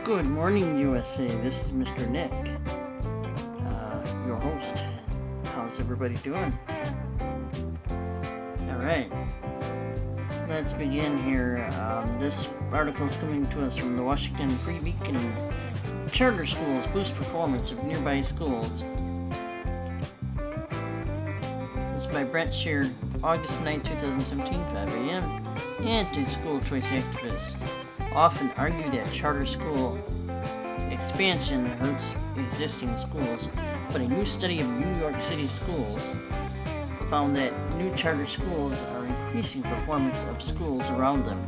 Good morning, USA. This is Mr. Nick, your host. How's everybody doing? Alright, let's begin here. This article is coming to us from the Washington Free Beacon. Charter schools boost performance of nearby schools. This is by Brett Shear, August 9, 2017, 5 a.m. Anti-school choice activists often argue that charter school expansion hurts existing schools, but a new study of New York City schools found that new charter schools are increasing performance of schools around them.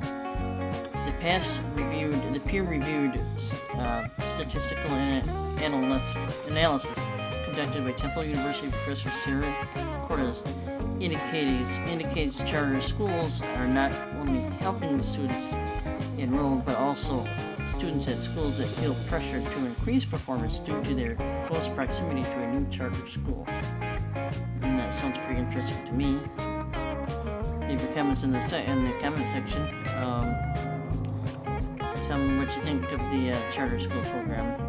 The peer-reviewed statistical analysis conducted by Temple University professor Sarah Cortez indicates charter schools are not only helping students enrolled, but also students at schools that feel pressured to increase performance due to their close proximity to a new charter school. And that sounds pretty interesting to me. Leave your comments in the comment section. Tell me what you think of the charter school program.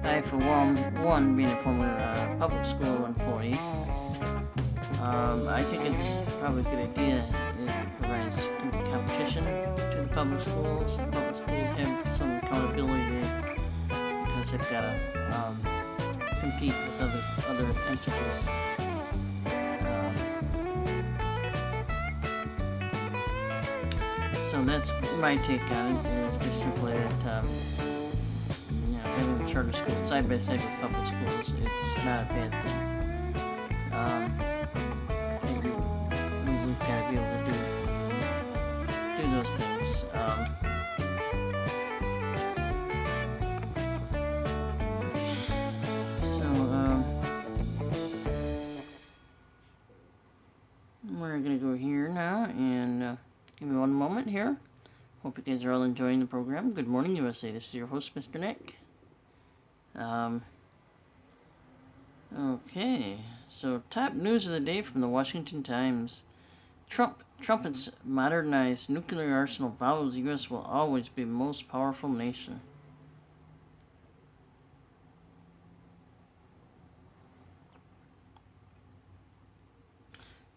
I, for one, being a former public school employee, I think it's probably a good idea. It provides competition to the public schools. The public schools have some accountability because they've got to compete with other entities. So that's my take on it. It's just simply that having charter schools side by side with public schools, it's not a bad thing. We've got to be able to do those things. We're gonna go here now, and give me one moment here. Hope you guys are all enjoying the program. Good morning, USA. This is your host, Mr. Nick. Okay, so top news of the day from the Washington Times. Trumpets modernized nuclear arsenal vows the U.S. will always be the most powerful nation.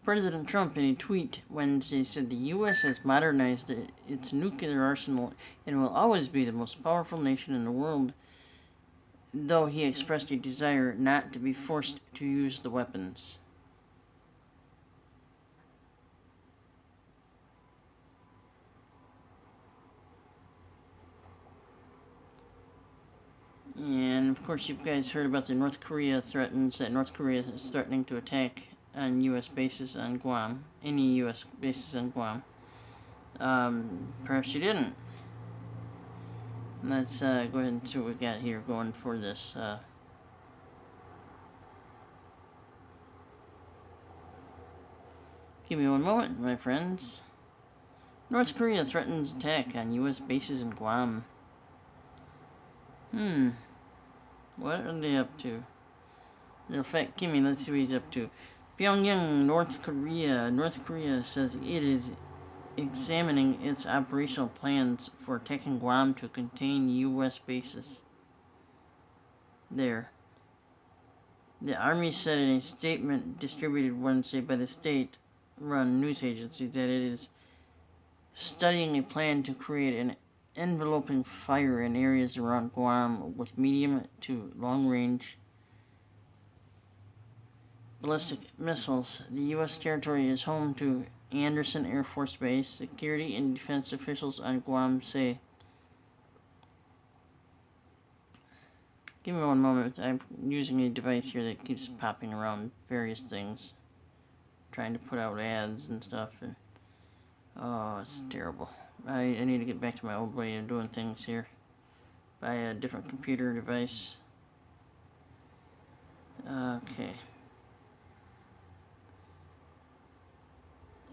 President Trump, in a tweet Wednesday, said the U.S. has modernized its nuclear arsenal and will always be the most powerful nation in the world, though he expressed a desire not to be forced to use the weapons. And of course, you guys heard about North Korea is threatening to attack on U.S. bases on Guam, any U.S. bases on Guam. Perhaps you didn't. Let's go ahead and see what we got here going for this. Give me one moment, my friends. North Korea threatens attack on U.S. bases in Guam. What are they up to? In fact, Kimmy, let's see what he's up to. Pyongyang, North Korea. North Korea says it is examining its operational plans for attacking Guam to contain U.S. bases there. The Army said in a statement distributed Wednesday by the state-run news agency that it is studying a plan to create an enveloping fire in areas around Guam with medium to long-range ballistic missiles. The U.S. territory is home to Anderson Air Force Base. Security and defense officials on Guam say. Give me one moment. I'm using a device here that keeps popping around various things, trying to put out ads and stuff, and oh, it's terrible. I need to get back to my old way of doing things here. Buy a different computer device. Okay.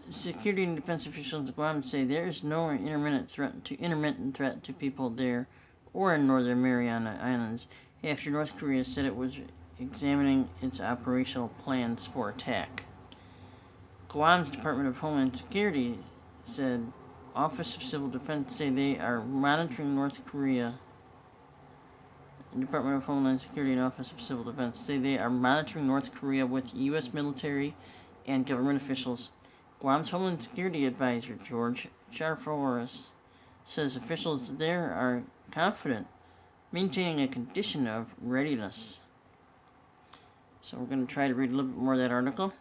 Security and defense officials in Guam say there is no intermittent threat to people there or in Northern Mariana Islands after North Korea said it was examining its operational plans for attack. Guam's Department of Homeland Security said Office of Civil Defense say they are monitoring North Korea. Department of Homeland Security and Office of Civil Defense say they are monitoring North Korea with U.S. military and government officials. Guam's Homeland Security Advisor, George Charforis, says officials there are confident, maintaining a condition of readiness. So we're going to try to read a little bit more of that article.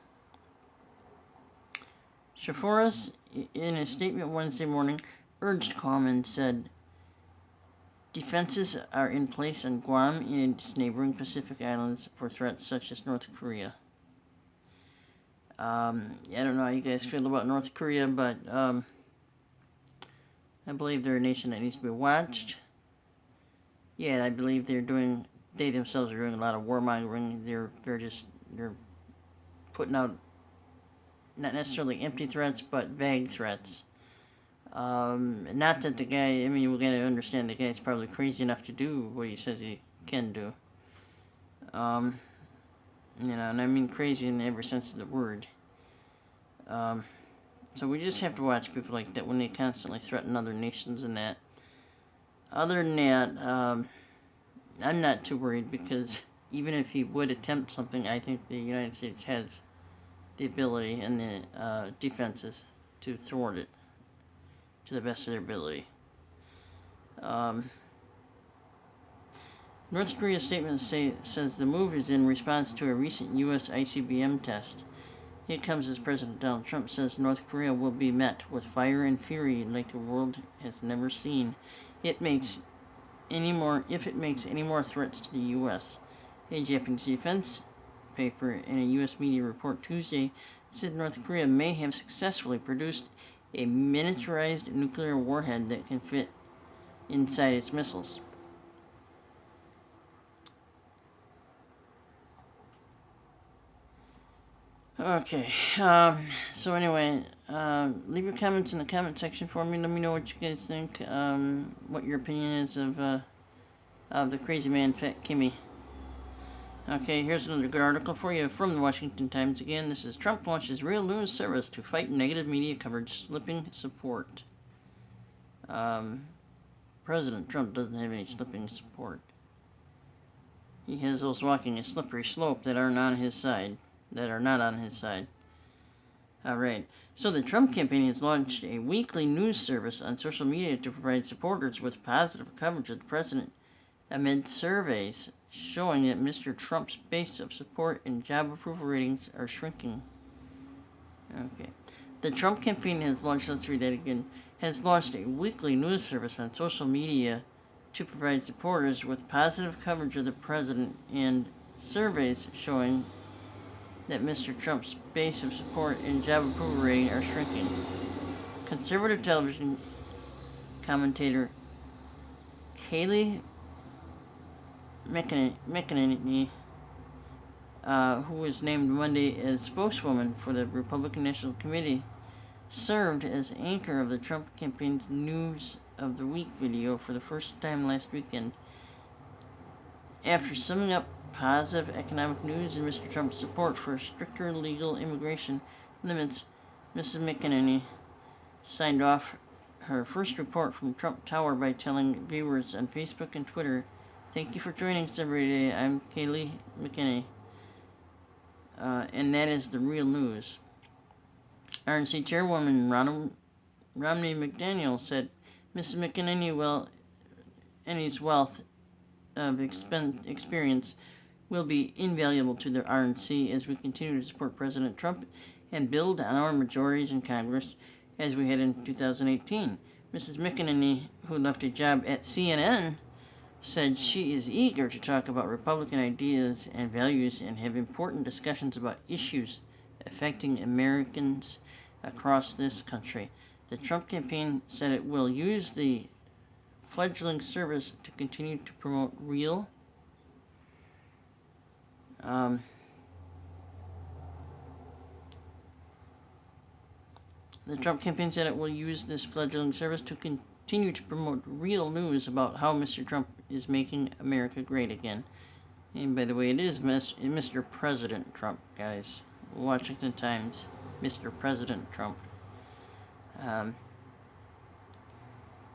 Charforis, in a statement Wednesday morning, urged calm and said defenses are in place on Guam and its neighboring Pacific islands for threats such as North Korea. I don't know how you guys feel about North Korea, but I believe they're a nation that needs to be watched. Yeah, I believe they themselves are doing a lot of warmongering. They're putting out not necessarily empty threats, but vague threats. Not that the guy, we gotta understand the guy's probably crazy enough to do what he says he can do. And I mean crazy in every sense of the word. So we just have to watch people like that when they constantly threaten other nations and that. Other than that, I'm not too worried, because even if he would attempt something, I think the United States has the ability and the defenses to thwart it to the best of their ability. North Korea's statement says the move is in response to a recent U.S. ICBM test. It comes as President Donald Trump says North Korea will be met with fire and fury like the world has never seen. If it makes any more threats to the U.S. A Japanese defense paper in a U.S. media report Tuesday said North Korea may have successfully produced a miniaturized nuclear warhead that can fit inside its missiles. Okay, so anyway, leave your comments in the comment section for me. Let me know what you guys think, what your opinion is of the crazy man, Fat Kimmy. Okay, here's another good article for you from the Washington Times again. This is Trump launches real news service to fight negative media coverage, slipping support. President Trump doesn't have any slipping support. He has those walking a slippery slope that aren't on his side. That are not on his side. Alright, so the Trump campaign has launched a weekly news service on social media to provide supporters with positive coverage of the president amid surveys showing that Mr. Trump's base of support and job approval ratings are shrinking. Okay. The Trump campaign has launched, let's read that again, has launched a weekly news service on social media to provide supporters with positive coverage of the president and surveys showing that Mr. Trump's base of support and job approval rating are shrinking. Conservative television commentator Kayleigh McEnany, who was named Monday as spokeswoman for the Republican National Committee, served as anchor of the Trump campaign's News of the Week video for the first time last weekend. After summing up positive economic news and Mr. Trump's support for stricter legal immigration limits, Mrs. McEnany signed off her first report from Trump Tower by telling viewers on Facebook and Twitter, "Thank you for joining us every day. I'm Kayleigh McEnany." And that is the real news. RNC Chairwoman Romney McDaniel said Mrs. McEnany's wealth of experience will be invaluable to the RNC as we continue to support President Trump and build on our majorities in Congress as we head into 2018. Mrs. McEnany, who left a job at CNN, said she is eager to talk about Republican ideas and values and have important discussions about issues affecting Americans across this country. The Trump campaign said it will use the fledgling service to continue to promote real The Trump campaign said it will use this fledgling service to continue to promote real news about how Mr. Trump is making America great again. And by the way, it is Mr. President Trump, guys. Washington Times, Mr. President Trump.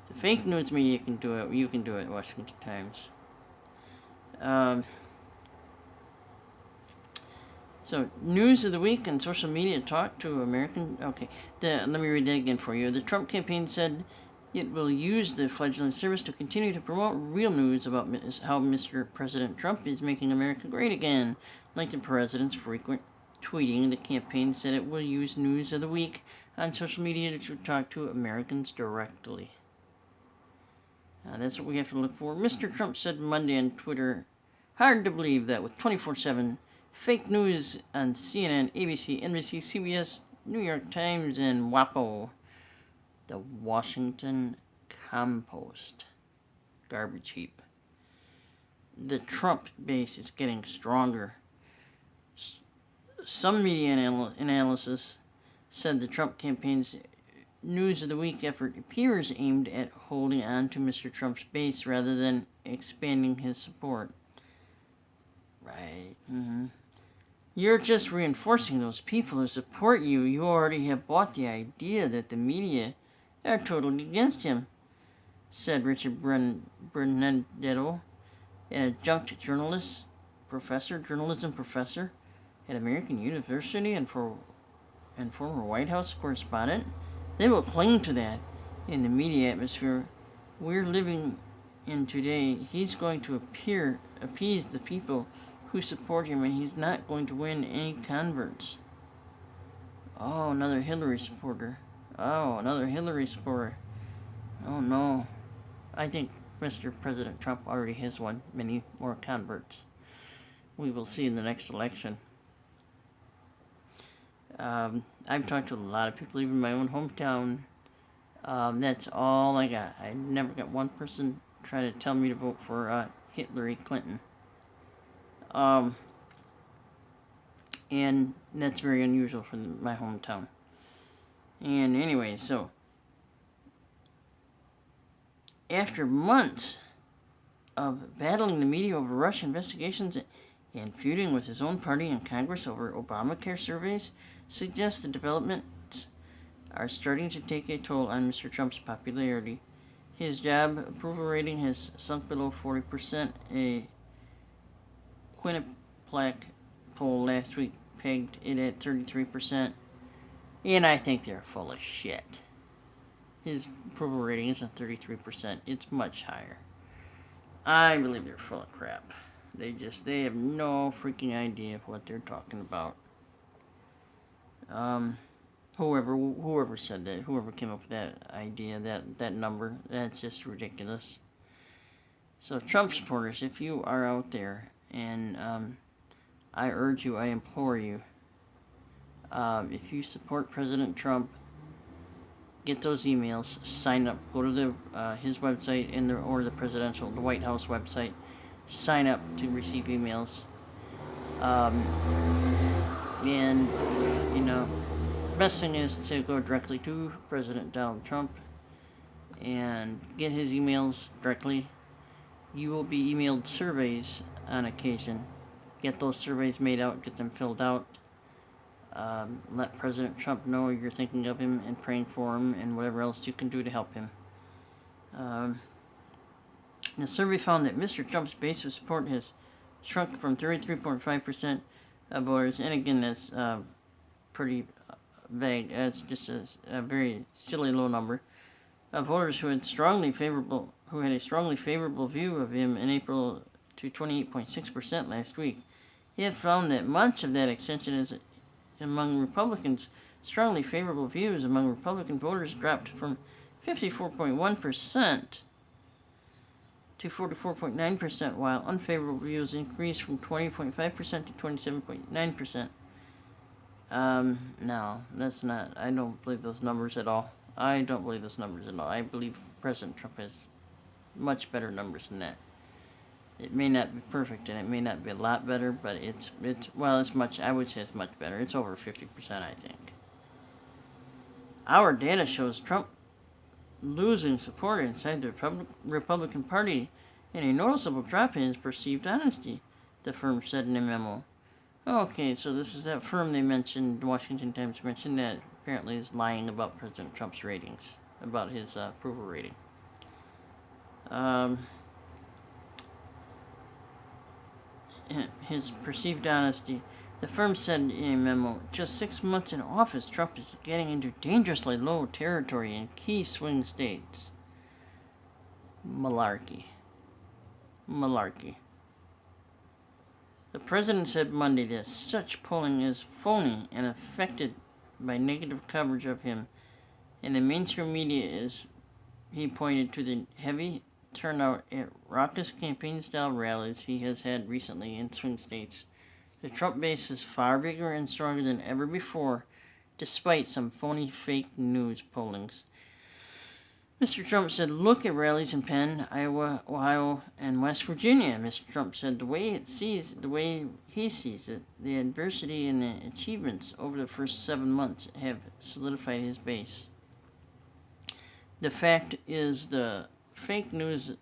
The fake news media can do it. You can do it, Washington Times. So, news of the week and social media talk to American... Okay, let me read that again for you. The Trump campaign said it will use the fledgling service to continue to promote real news about how Mr. President Trump is making America great again. Like the president's frequent tweeting, the campaign said it will use news of the week on social media to talk to Americans directly. That's what we have to look for. Mr. Trump said Monday on Twitter, hard to believe that with 24/7 fake news on CNN, ABC, NBC, CBS, New York Times, and WAPO, the Washington Compost garbage heap. The Trump base is getting stronger. Some media analysis said the Trump campaign's News of the Week effort appears aimed at holding on to Mr. Trump's base rather than expanding his support. Right. You're just reinforcing those people who support you. You already have bought the idea that the media are totally against him, said Richard Brunetto, an adjunct journalism professor at American University and former White House correspondent. They will cling to that in the media atmosphere we're living in today. He's going to appease the people who support him, and he's not going to win any converts. Oh, another Hillary supporter. Oh no. I think Mr. President Trump already has won many more converts. We will see in the next election. I've talked to a lot of people, even in my own hometown. That's all I got. I never got one person trying to tell me to vote for Hillary Clinton. And that's very unusual for my hometown. And anyway, so after months of battling the media over Russia investigations and feuding with his own party in Congress over Obamacare surveys, suggests the developments are starting to take a toll on Mr. Trump's popularity. His job approval rating has sunk below 40%. A Quinnipiac poll last week pegged it at 33%. And I think they're full of shit. His approval rating isn't 33%. It's much higher. I believe they're full of crap. They have no freaking idea of what they're talking about. Whoever said that, whoever came up with that idea, that number, that's just ridiculous. So Trump supporters, if you are out there, and I urge you, I implore you, if you support President Trump, get those emails, sign up, go to his website or the White House website, sign up to receive emails, and the best thing is to go directly to President Donald Trump and get his emails directly. You will be emailed surveys on occasion. Get those surveys made out, get them filled out. Let President Trump know you're thinking of him and praying for him and whatever else you can do to help him. The survey found that Mr. Trump's base of support has shrunk from 33.5% of voters, and again, that's pretty vague. It's just a very silly low number of voters who had a strongly favorable view of him in April to 28.6% last week. He had found that much of that extension is among Republicans. Strongly favorable views among Republican voters dropped from 54.1% to 44.9%, while unfavorable views increased from 20.5% to 27.9%. No, that's not. I don't believe those numbers at all. I believe President Trump has much better numbers than that. It may not be perfect, and it may not be a lot better, but it's much. I would say it's much better. It's over 50%, I think. Our data shows Trump losing support inside the Republican Party and a noticeable drop in his perceived honesty, the firm said in a memo. Okay, so this is that firm they mentioned, the Washington Times mentioned, that apparently is lying about President Trump's ratings, about his approval rating. Um, his perceived honesty. The firm said in a memo, just 6 months in office, Trump is getting into dangerously low territory in key swing states. Malarkey. Malarkey. The president said Monday that such polling is phony and affected by negative coverage of him, and the mainstream media is, he pointed to the heavy turnout at raucous campaign-style rallies he has had recently in swing states. The Trump base is far bigger and stronger than ever before, despite some phony fake news pollings. Mr. Trump said, look at rallies in Penn, Iowa, Ohio, and West Virginia. Mr. Trump said the way he sees it, the adversity and the achievements over the first 7 months have solidified his base. The fact is the fake news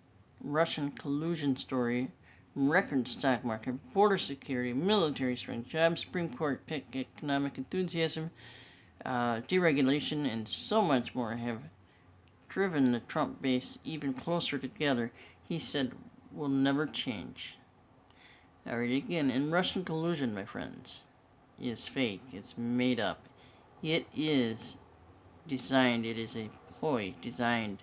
Russian collusion story, record stock market, border security, military strength, jobs, Supreme Court pick, economic enthusiasm, deregulation, and so much more have driven the Trump base even closer together, he said, will never change. Alright, again, and Russian collusion, my friends, is fake. It's made up. It is designed, it is a ploy designed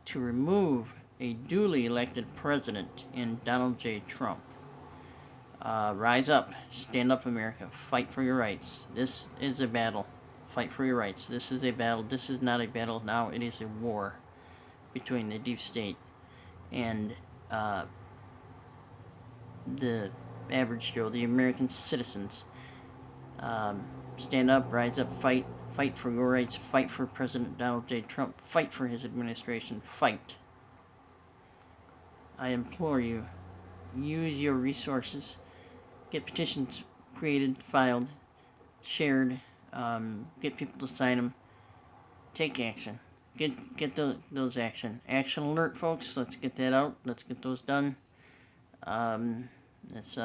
to remove a duly elected president in Donald J. Trump. Rise up, stand up, America, fight for your rights. This is a battle. Fight for your rights. This is a battle. This is not a battle now. It is a war between the deep state and the average Joe, the American citizens. Stand up, rise up, fight. Fight for your rights. Fight for President Donald J. Trump. Fight for his administration. Fight. I implore you, use your resources. Get petitions created, filed, shared. Get people to sign them. Take action. Get those action alert, folks. Let's get that out. Let's get those done. Let's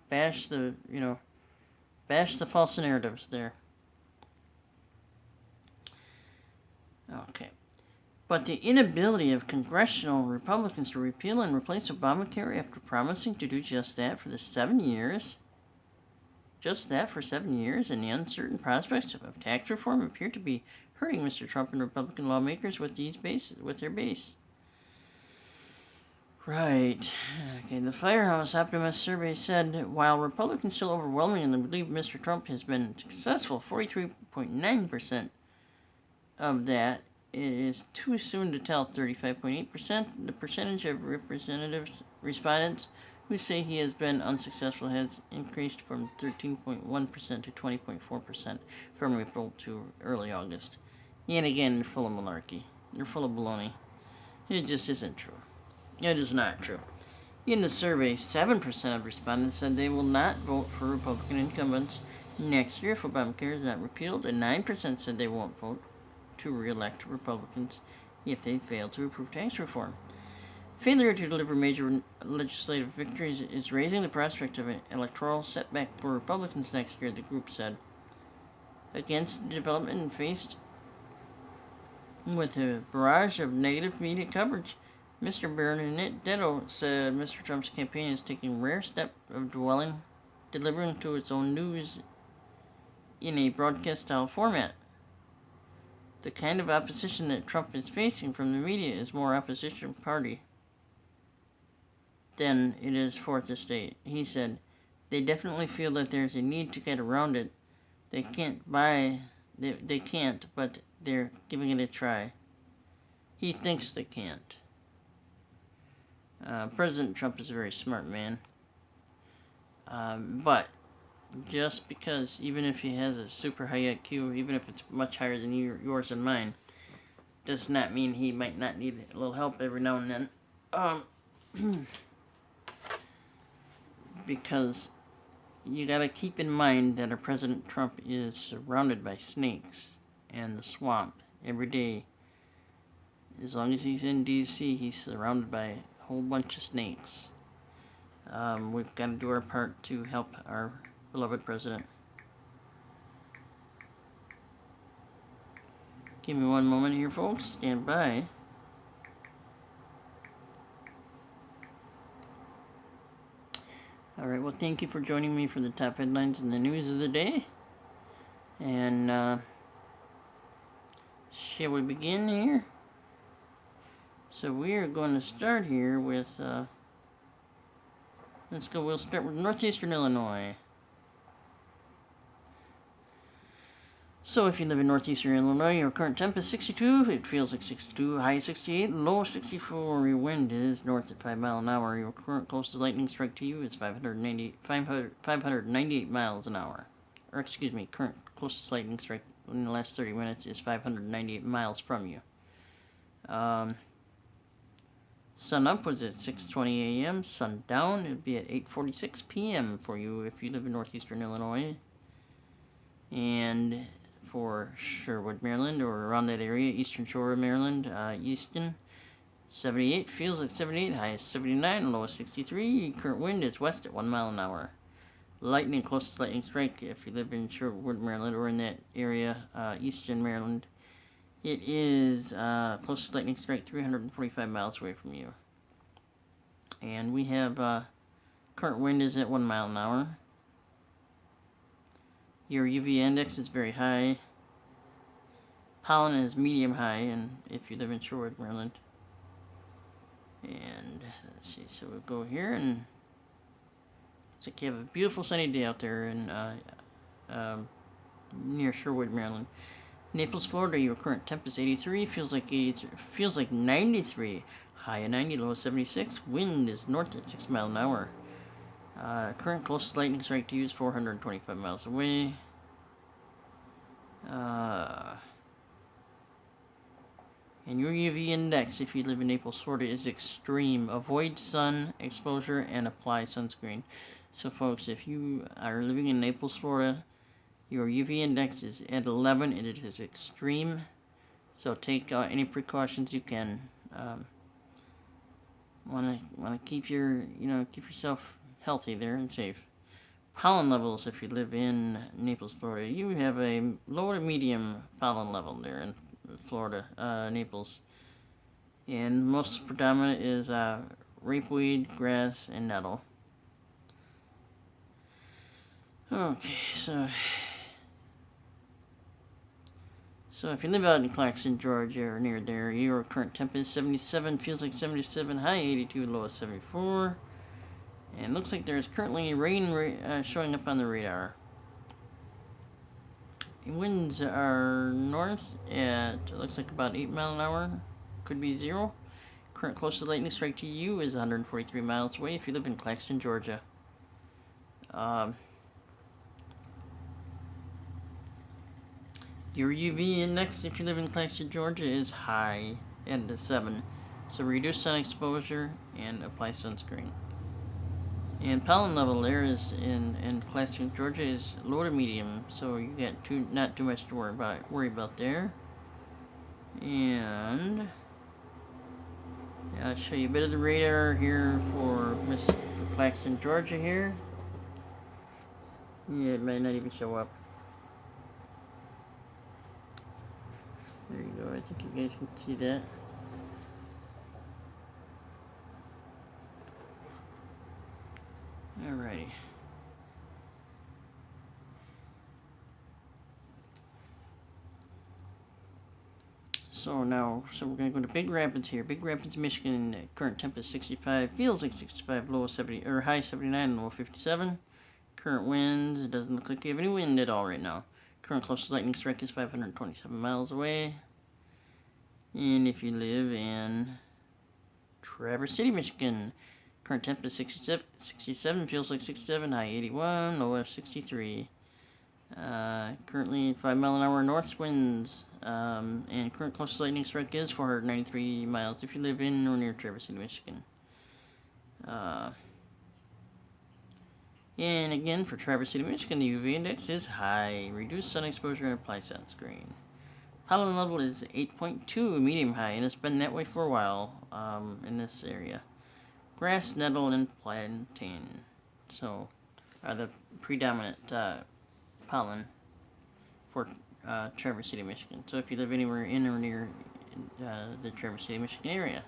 bash the false narratives there. Okay. But the inability of congressional Republicans to repeal and replace Obamacare after promising to do just that for 7 years, and the uncertain prospects of tax reform appear to be hurting Mr. Trump and Republican lawmakers with their base. Right. Okay, the Firehouse Optimist survey said, while Republicans still overwhelmingly believe Mr. Trump has been successful, 43.9% of that, it is too soon to tell. 35.8%. The percentage of respondents who say he has been unsuccessful has increased from 13.1% to 20.4% from April to early August. Yet again, they're full of malarkey. They're full of baloney. It just isn't true. It is not true. In the survey, 7% of respondents said they will not vote for Republican incumbents next year if Obamacare is not repealed, and 9% said they won't vote to re-elect Republicans if they fail to approve tax reform. Failure to deliver major legislative victories is raising the prospect of an electoral setback for Republicans next year, the group said. Against the development and faced with a barrage of negative media coverage, Mr. Bernardetto said Mr. Trump's campaign is taking a rare step of delivering to its own news in a broadcast-style format. The kind of opposition that Trump is facing from the media is more opposition party than it is fourth estate. He said, they definitely feel that there's a need to get around it. They can't, but they're giving it a try. He thinks they can't. President Trump is a very smart man. But just because, even if he has a super high IQ, even if it's much higher than yours and mine, does not mean he might not need a little help every now and then. Because you gotta keep in mind that our President Trump is surrounded by snakes and the swamp every day. As long as he's in D.C., he's surrounded by a whole bunch of snakes. We've got to do our part to help our beloved president. Give me one moment here, folks. Stand by. Alright, well, thank you for joining me for the top headlines and the news of the day. And, shall we begin here? So we are going to start here with, let's go, we'll start with northeastern Illinois. So if you live in northeastern Illinois, your current temp is 62, it feels like 62, high 68, low 64, your wind is north at 5 miles an hour, your current closest lightning strike to you is 598 miles an hour. Or excuse me, current closest lightning strike in the last 30 minutes is 598 miles from you. Sun up was at 6:20 a.m., sun down it would be at 8:46 p.m. for you if you live in northeastern Illinois. And for Sherwood, Maryland, or around that area, eastern shore of Maryland, Easton, 78, feels like 78, high is 79, low is 63, current wind is west at 1 mile an hour. Lightning, closest lightning strike, if you live in Sherwood, Maryland, or in that area, Easton, Maryland, it is, closest lightning strike 345 miles away from you. And we have, current wind is at 1 mile an hour. Your UV index is very high. Pollen is medium high, and if you live in Sherwood, Maryland. And let's see, so we'll go here, and looks like you have a beautiful sunny day out there in near Sherwood, Maryland. Naples, Florida, your current temp is 83, feels like 93, high of 90, low of 76. Wind is north at 6 miles an hour. Current closest lightning strike to you is 425 miles away. And your UV index, if you live in Naples, Florida, is extreme. Avoid sun exposure and apply sunscreen. So, folks, if you are living in Naples, Florida, your UV index is at 11, and it is extreme. So take any precautions you can. Want to keep keep yourself healthy there and safe. Pollen levels, if you live in Naples, Florida, you have a low to medium pollen level there in Florida, Naples. And most predominant is rapeweed, grass, and nettle. Okay, so if you live out in Clarkson, Georgia, or near there, your current temp is 77, feels like 77, high 82, low of 74. And looks like there's currently rain showing up on the radar. Winds are north at, looks like about 8 miles an hour. Could be 0. Current closest lightning strike to you is 143 miles away if you live in Claxton, Georgia. Your UV index, if you live in Claxton, Georgia, is high at 7. So reduce sun exposure and apply sunscreen. And pollen level there is in Claxton, Georgia, is low to medium, so you get not too much to worry about there. And I'll show you a bit of the radar here for Claxton, Georgia here. Yeah, it might not even show up. There you go. I think you guys can see that. Alrighty. So we're going to go to Big Rapids here. Big Rapids, Michigan. Current temp is 65. Feels like 65. Low of 70, or high 79, low of 57. Current winds. It doesn't look like you have any wind at all right now. Current closest lightning strike is 527 miles away. And if you live in Traverse City, Michigan, current temp is 67, feels like 67, high 81, low of 63. Currently 5 mile an hour north winds, and current closest lightning strike is 493 miles if you live in or near Traverse City, Michigan. And again, for Traverse City, Michigan, the UV index is high. Reduce sun exposure and apply sunscreen. Pollen level is 8.2, medium high, and it's been that way for a while in this area. Grass, nettle, and plantain are the predominant pollen for Traverse City, Michigan. So if you live anywhere in or near the Traverse City, Michigan area.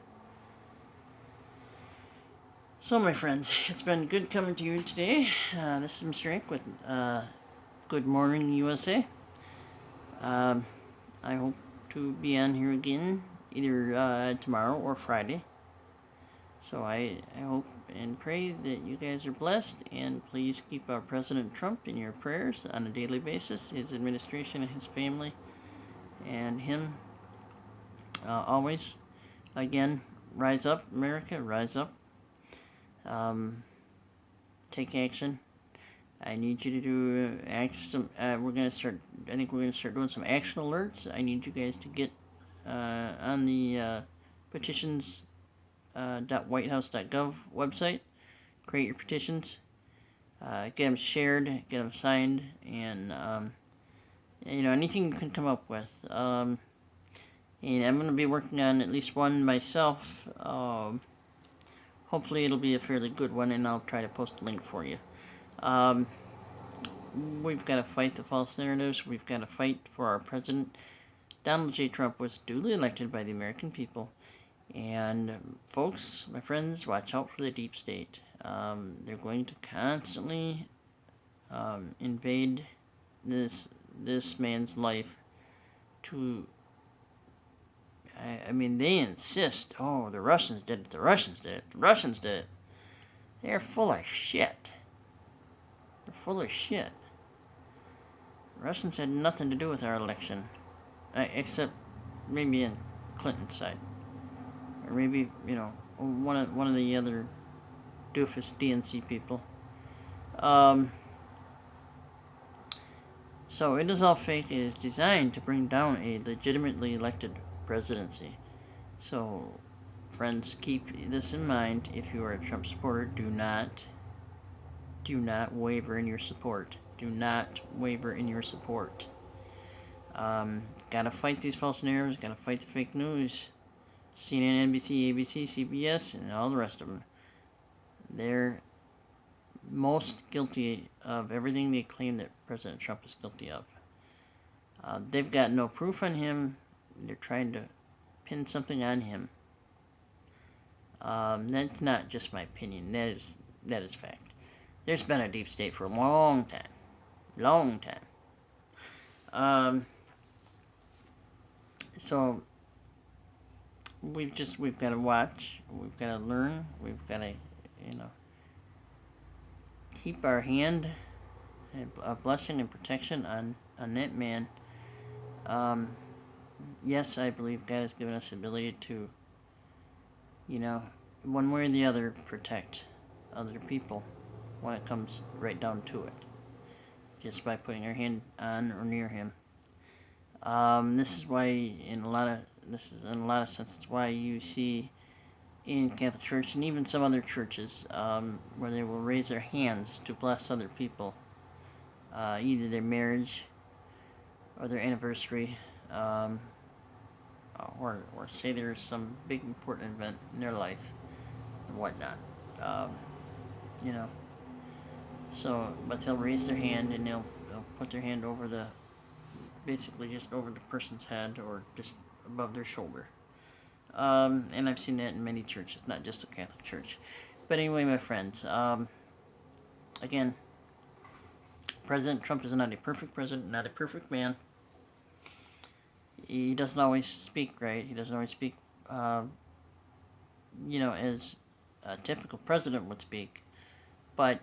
So, my friends, it's been good coming to you today. This is Mr. Inc. with Good Morning USA. I hope to be on here again either tomorrow or Friday. So I hope and pray that you guys are blessed, and please keep our President Trump in your prayers on a daily basis, his administration and his family, and him always. Again, rise up, America, rise up. Take action. I need you to do action. We're gonna start. I think we're gonna start doing some action alerts. I need you guys to get on the petitions.whitehouse.gov website. Create your petitions. Get them shared. Get them signed, and anything you can come up with. And I'm gonna be working on at least one myself. Hopefully it'll be a fairly good one, and I'll try to post a link for you. We've got to fight the false narratives. We've got to fight for our president. Donald J. Trump was duly elected by the American people. And folks, my friends, watch out for the deep state. They're going to constantly invade this man's life to... I mean, they insist, oh, the Russians did it, the Russians did it, the Russians did it. They're full of shit. They're full of shit. The Russians had nothing to do with our election. Except maybe in Clinton's side. Or maybe, one of the other doofus DNC people. So it is all fake. It is designed to bring down a legitimately elected presidency. So, friends, keep this in mind. If you are a Trump supporter, do not waver in your support. Do not waver in your support. Gotta fight these false narratives. Gotta fight the fake news. CNN, NBC, ABC, CBS, and all the rest of them. They're most guilty of everything they claim that President Trump is guilty of. They've got no proof on him. They're trying to pin something on him. That's not just my opinion. That is fact. There's been a deep state for a long time. Long time. So we've got to watch. We've got to learn. We've got to, keep our hand, a blessing and protection on that man. Yes, I believe God has given us the ability to, one way or the other, protect other people when it comes right down to it. Just by putting our hand on or near him. This is why, in a lot of senses, why you see in Catholic Church and even some other churches where they will raise their hands to bless other people, either their marriage or their anniversary, or say there's some big important event in their life and whatnot. So, but they'll raise their hand and they'll put their hand over basically just over the person's head or just above their shoulder. And I've seen that in many churches, not just the Catholic Church. But anyway, my friends, again, President Trump is not a perfect president, not a perfect man. He doesn't always speak right. He doesn't always speak, as a typical president would speak. But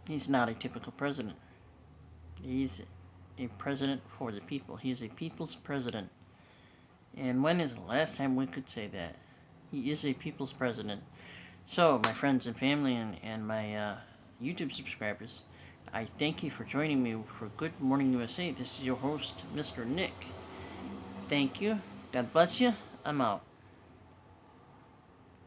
he's not a typical president. He's a president for the people. He is a people's president. And when is the last time we could say that? He is a people's president. So, my friends and family and my YouTube subscribers, I thank you for joining me for Good Morning USA. This is your host, Mr. Nick. Thank you. God bless you. I'm out.